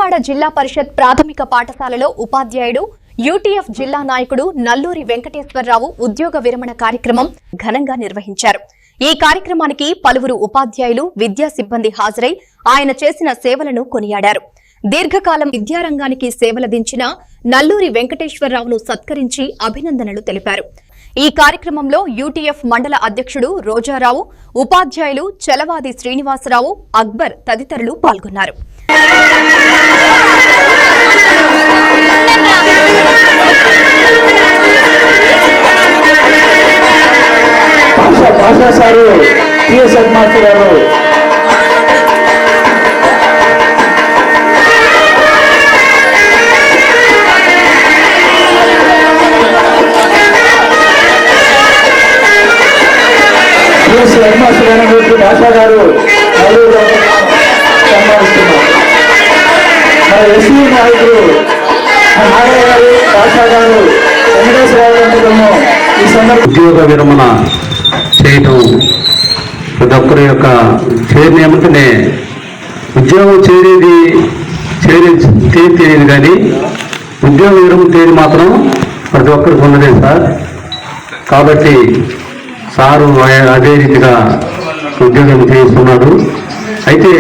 విజయవాడ జిల్లా పరిషత్ ప్రాథమిక పాఠశాలలో ఉపాధ్యాయుడు యూటీఎఫ్ జిల్లా నాయకుడు నల్లూరి వెంకటేశ్వరరావు ఉద్యోగ విరమణ కార్యక్రమం ఘనంగా నిర్వహించారు. ఈ కార్యక్రమానికి పలువురు ఉపాధ్యాయులు, విద్యా సిబ్బంది హాజరై ఆయన చేసిన సేవలను కొనియాడారు. దీర్ఘకాలం విద్యారంగానికి సేవలదించిన నల్లూరి వెంకటేశ్వరరావును సత్కరించి అభినందనలు తెలిపారు. ఈ కార్యక్రమంలో యూటీఎఫ్ మండల అధ్యక్షుడు రోజారావు, ఉపాధ్యాయులు చలవాది శ్రీనివాసరావు, అక్బర్ తదితరులు పాల్గొన్నారు. భాషా గారు మన ఎస్సీ నాయకులు నాగయ్య గారు, భాషా గారు, వెంకటేశ్వరరావు ఈ సందర్భంగా ఉద్యోగ విరమణ చేయటం ప్రతి ఒక్కరి యొక్క చేరినేమంటేనే ఉద్యోగం తెలియదు కానీ ఉద్యోగ విరమణ తేదీ మాత్రం ప్రతి ఒక్కరికి ఉన్నదే సార్. కాబట్టి సారు అదే రీతిగా ఉద్యోగం చేస్తున్నాడు. అయితే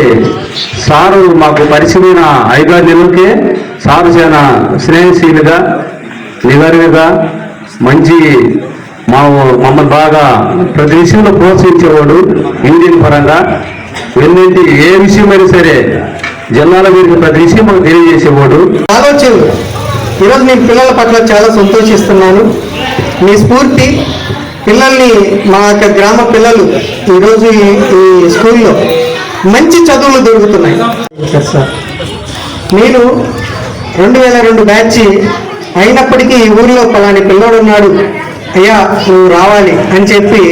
సారు మాకు పరిచయమైన 5-6 నెలలకే సారు చాలా స్నేహశీలుగా, నిగర్విగా, మంచి మమ్మల్ని బాగా ప్రతి విషయంలో ప్రోత్సహించేవాడు. ఇండియన్ పరంగా వెళ్ళేంటి ఏ విషయమైనా సరే జిల్లాల గురించి ప్రతి విషయం మాకు తెలియజేసేవాడు. ఆలోచనలు ఈరోజు నేను పిల్లల పట్ల చాలా సంతోషిస్తున్నాను. మీ స్ఫూర్తి పిల్లల్ని, మా యొక్క గ్రామ పిల్లలు ఈరోజు ఈ స్కూల్లో మంచి చదువులు దొరుకుతున్నాయి సార్. నేను 2002 బ్యాచ్ అయినప్పటికీ ఈ ఊరిలో పలాని పిల్లోడు ఉన్నాడు, అయ్యా నువ్వు రావాలి అని చెప్పి